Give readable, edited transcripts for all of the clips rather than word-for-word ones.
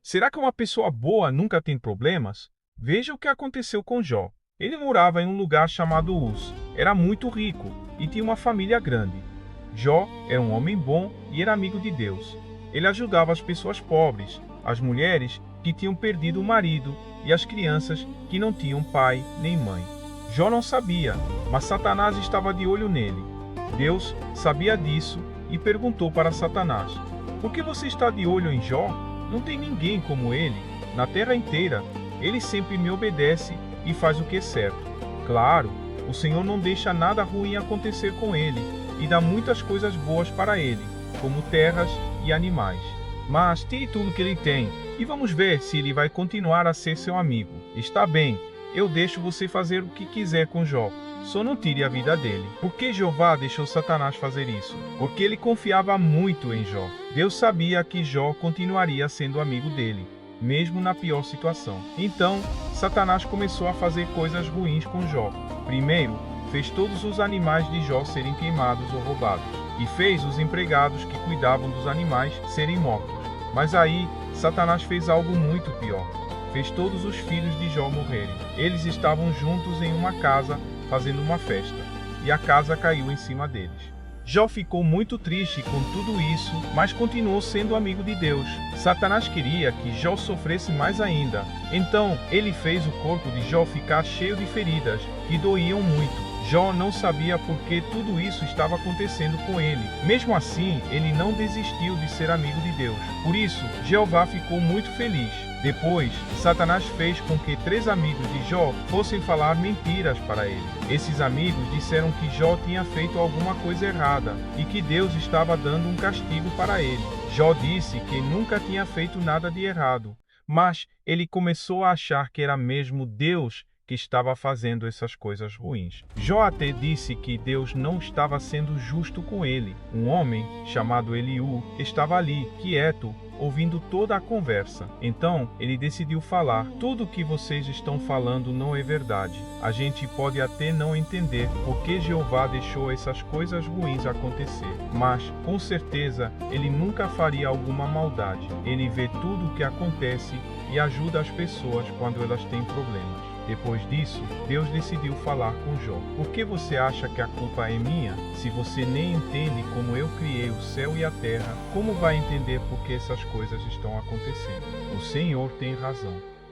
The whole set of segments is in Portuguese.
Será que uma pessoa boa nunca tem problemas? Veja o que aconteceu com Jó. Ele morava em um lugar chamado Uz. Era muito rico e tinha uma família grande. Jó era um homem bom e era amigo de Deus. Ele ajudava as pessoas pobres, as mulheres que tinham perdido o marido e as crianças que não tinham pai nem mãe. Jó não sabia, mas Satanás estava de olho nele. Deus sabia disso e perguntou para Satanás: Por que você está de olho em Jó? Não tem ninguém como ele na terra inteira. Ele sempre me obedece e faz o que é certo. Claro, o Senhor não deixa nada ruim acontecer com ele e dá muitas coisas boas para ele, como terras e animais. Mas tire tudo que ele tem e vamos ver se ele vai continuar a ser seu amigo. Está bem, eu deixo você fazer o que quiser com Jó. Só não tire a vida dele. Por que Jeová deixou Satanás fazer isso? Porque ele confiava muito em Jó. Deus sabia que Jó continuaria sendo amigo dele, mesmo na pior situação. Então, Satanás começou a fazer coisas ruins com Jó. Primeiro, fez todos os animais de Jó serem queimados ou roubados, e fez os empregados que cuidavam dos animais serem mortos. Mas aí, Satanás fez algo muito pior. Fez todos os filhos de Jó morrerem. Eles estavam juntos em uma casa, fazendo uma festa, e a casa caiu em cima deles. Jó ficou muito triste com tudo isso, mas continuou sendo amigo de Deus. Satanás queria que Jó sofresse mais ainda. Então, ele fez o corpo de Jó ficar cheio de feridas, que doíam muito. Jó não sabia por que tudo isso estava acontecendo com ele. Mesmo assim, ele não desistiu de ser amigo de Deus. Por isso, Jeová ficou muito feliz. Depois, Satanás fez com que 3 amigos de Jó fossem falar mentiras para ele. Esses amigos disseram que Jó tinha feito alguma coisa errada e que Deus estava dando um castigo para ele. Jó disse que nunca tinha feito nada de errado, mas ele começou a achar que era mesmo Deus que estava fazendo essas coisas ruins. Jó até disse que Deus não estava sendo justo com ele. Um homem chamado Eliú estava ali, quieto, ouvindo toda a conversa. Então, ele decidiu falar: tudo o que vocês estão falando não é verdade. A gente pode até não entender por que Jeová deixou essas coisas ruins acontecer, mas, com certeza, ele nunca faria alguma maldade. Ele vê tudo o que acontece e ajuda as pessoas quando elas têm problemas. Depois disso, Deus decidiu falar com Jó. Por que você acha que a culpa é minha? Se você nem entende como eu criei o céu e a terra, como vai entender por que essas coisas estão acontecendo? O Senhor tem razão.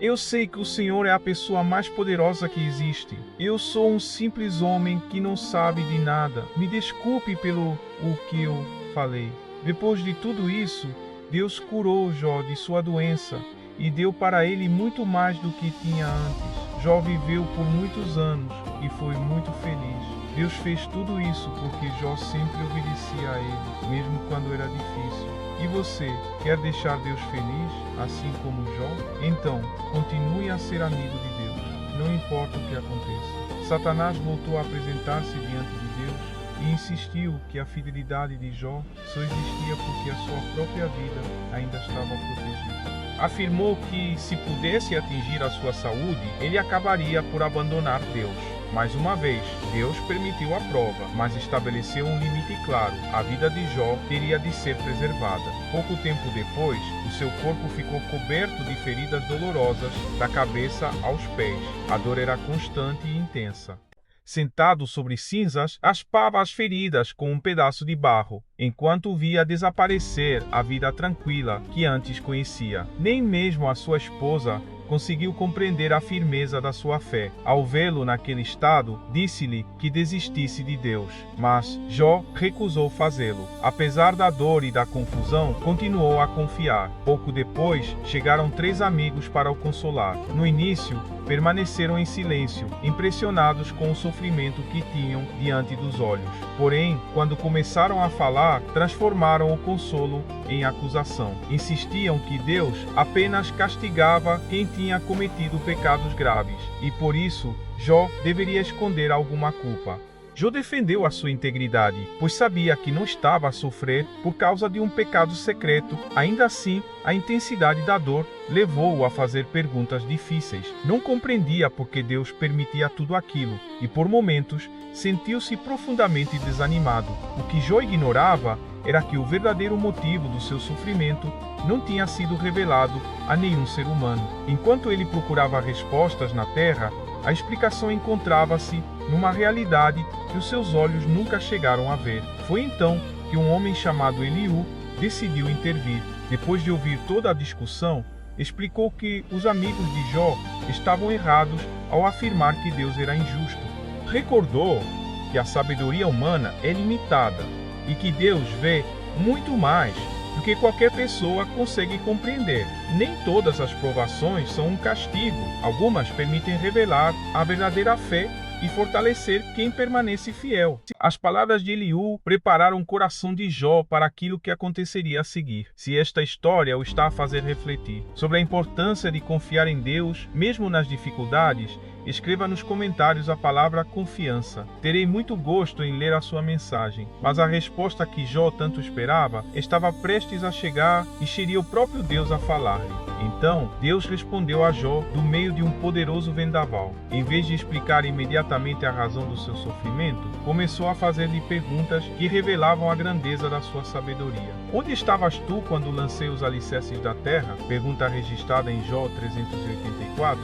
Eu sei que o Senhor é a pessoa mais poderosa que existe. Eu sou um simples homem que não sabe de nada. Me desculpe pelo o que eu falei. Depois de tudo isso, Deus curou Jó de sua doença e deu para ele muito mais do que tinha antes. Jó viveu por muitos anos e foi muito feliz. Deus fez tudo isso porque Jó sempre obedecia a ele, mesmo quando era difícil. E você, quer deixar Deus feliz, assim como Jó? Então, continue a ser amigo de Deus, não importa o que aconteça. Satanás voltou a apresentar-se diante de Deus e insistiu que a fidelidade de Jó só existia porque a sua própria vida ainda estava protegida. Afirmou que, se pudesse atingir a sua saúde, ele acabaria por abandonar Deus. Mais uma vez, Deus permitiu a prova, mas estabeleceu um limite claro: a vida de Jó teria de ser preservada. Pouco tempo depois, o seu corpo ficou coberto de feridas dolorosas da cabeça aos pés. A dor era constante e intensa. Sentado sobre cinzas, raspava as feridas com um pedaço de barro, enquanto via desaparecer a vida tranquila que antes conhecia. Nem mesmo a sua esposa conseguiu compreender a firmeza da sua fé. Ao vê-lo naquele estado, disse-lhe que desistisse de Deus, mas Jó recusou fazê-lo. Apesar da dor e da confusão, continuou a confiar. Pouco depois, chegaram 3 amigos para o consolar. No início, permaneceram em silêncio, impressionados com o sofrimento que tinham diante dos olhos. Porém, quando começaram a falar, transformaram o consolo em acusação. Insistiam que Deus apenas castigava quem tinha cometido pecados graves, e por isso Jó deveria esconder alguma culpa. Jó defendeu a sua integridade, pois sabia que não estava a sofrer por causa de um pecado secreto. Ainda assim, a intensidade da dor levou-o a fazer perguntas difíceis. Não compreendia por que Deus permitia tudo aquilo e, por momentos, sentiu-se profundamente desanimado. O que Jó ignorava era que o verdadeiro motivo do seu sofrimento não tinha sido revelado a nenhum ser humano. Enquanto ele procurava respostas na terra, a explicação encontrava-se numa realidade que os seus olhos nunca chegaram a ver. Foi então que um homem chamado Eliú decidiu intervir. Depois de ouvir toda a discussão, explicou que os amigos de Jó estavam errados ao afirmar que Deus era injusto. Recordou que a sabedoria humana é limitada e que Deus vê muito mais do que qualquer pessoa consegue compreender. Nem todas as provações são um castigo. Algumas permitem revelar a verdadeira fé e fortalecer quem permanece fiel. As palavras de Eliú prepararam o coração de Jó para aquilo que aconteceria a seguir. Se esta história o está a fazer refletir sobre a importância de confiar em Deus, mesmo nas dificuldades, escreva nos comentários a palavra confiança. Terei muito gosto em ler a sua mensagem, mas a resposta que Jó tanto esperava estava prestes a chegar e seria o próprio Deus a falar-lhe. Então, Deus respondeu a Jó do meio de um poderoso vendaval. Em vez de explicar imediatamente a razão do seu sofrimento, começou a fazer-lhe perguntas que revelavam a grandeza da sua sabedoria. Onde estavas tu quando lancei os alicerces da terra? Pergunta registrada em Jó 384.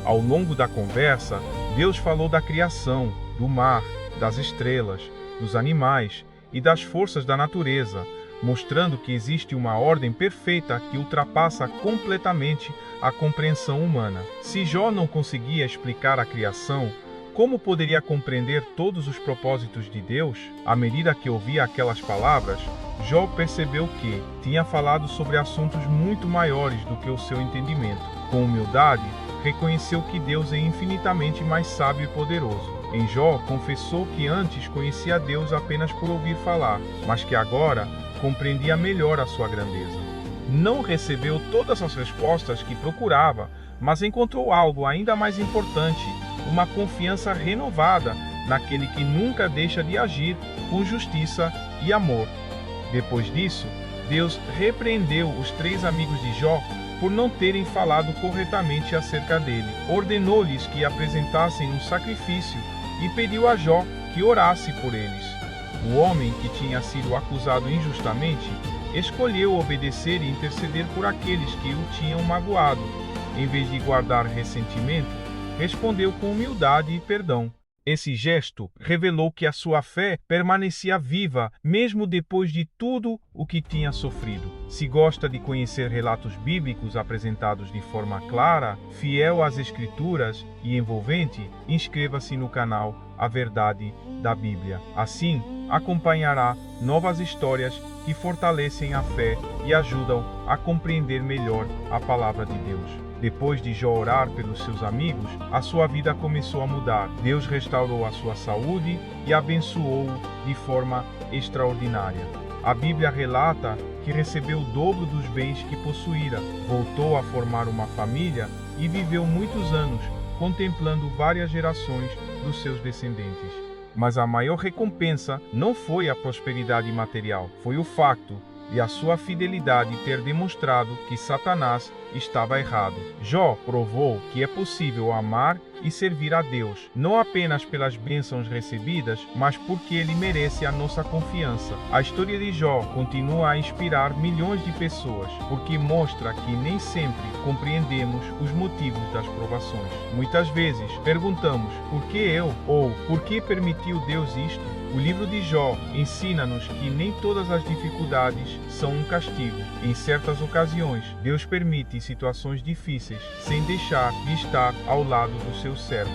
Ao longo da conversa, Deus falou da criação, do mar, das estrelas, dos animais e das forças da natureza, mostrando que existe uma ordem perfeita que ultrapassa completamente a compreensão humana. Se Jó não conseguia explicar a criação, como poderia compreender todos os propósitos de Deus? À medida que ouvia aquelas palavras, Jó percebeu que tinha falado sobre assuntos muito maiores do que o seu entendimento. Com humildade, reconheceu que Deus é infinitamente mais sábio e poderoso. Em Jó, confessou que antes conhecia Deus apenas por ouvir falar, mas que agora compreendia melhor a sua grandeza. Não recebeu todas as respostas que procurava, mas encontrou algo ainda mais importante, uma confiança renovada naquele que nunca deixa de agir com justiça e amor. Depois disso, Deus repreendeu os 3 amigos de Jó por não terem falado corretamente acerca dele. Ordenou-lhes que apresentassem um sacrifício e pediu a Jó que orasse por eles. O homem que tinha sido acusado injustamente escolheu obedecer e interceder por aqueles que o tinham magoado. Em vez de guardar ressentimento, respondeu com humildade e perdão. Esse gesto revelou que a sua fé permanecia viva, mesmo depois de tudo o que tinha sofrido. Se gosta de conhecer relatos bíblicos apresentados de forma clara, fiel às Escrituras e envolvente, inscreva-se no canal A Verdade da Bíblia. Assim, acompanhará novas histórias que fortalecem a fé e ajudam a compreender melhor a palavra de Deus. Depois de Jó orar pelos seus amigos, a sua vida começou a mudar. Deus restaurou a sua saúde e abençoou-o de forma extraordinária. A Bíblia relata que recebeu o dobro dos bens que possuíra, voltou a formar uma família e viveu muitos anos, contemplando várias gerações dos seus descendentes. Mas a maior recompensa não foi a prosperidade material, foi o facto de a sua fidelidade ter demonstrado que Satanás estava errado. Jó provou que é possível amar e servir a Deus, não apenas pelas bênçãos recebidas, mas porque Ele merece a nossa confiança. A história de Jó continua a inspirar milhões de pessoas, porque mostra que nem sempre compreendemos os motivos das provações. Muitas vezes perguntamos, por que eu? Ou, por que permitiu Deus isto? O livro de Jó ensina-nos que nem todas as dificuldades são um castigo. Em certas ocasiões, Deus permite situações difíceis, sem deixar de estar ao lado dos seus servos.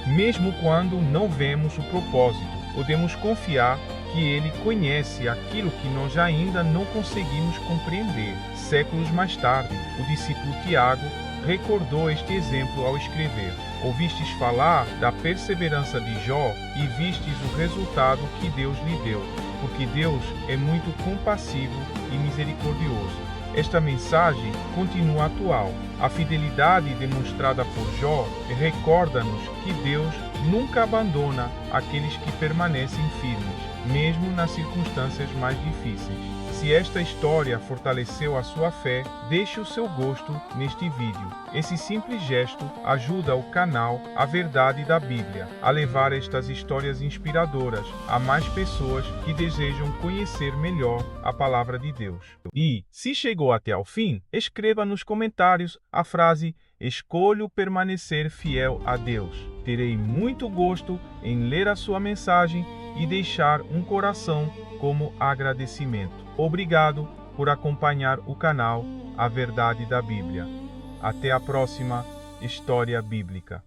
Mesmo quando não vemos o propósito, podemos confiar que Ele conhece aquilo que nós ainda não conseguimos compreender. Séculos mais tarde, o discípulo Tiago recordou este exemplo ao escrever: ouvistes falar da perseverança de Jó e vistes o resultado que Deus lhe deu, porque Deus é muito compassivo e misericordioso. esta mensagem continua atual. A fidelidade demonstrada por Jó recorda-nos que Deus nunca abandona aqueles que permanecem firmes, mesmo nas circunstâncias mais difíceis. Se esta história fortaleceu a sua fé, deixe o seu gosto neste vídeo. Esse simples gesto ajuda o canal A Verdade da Bíblia a levar estas histórias inspiradoras a mais pessoas que desejam conhecer melhor a Palavra de Deus. E, se chegou até ao fim, escreva nos comentários a frase "Escolho permanecer fiel a Deus". Terei muito gosto em ler a sua mensagem e deixar um coração como agradecimento. Obrigado por acompanhar o canal A Verdade da Bíblia. Até a próxima História Bíblica.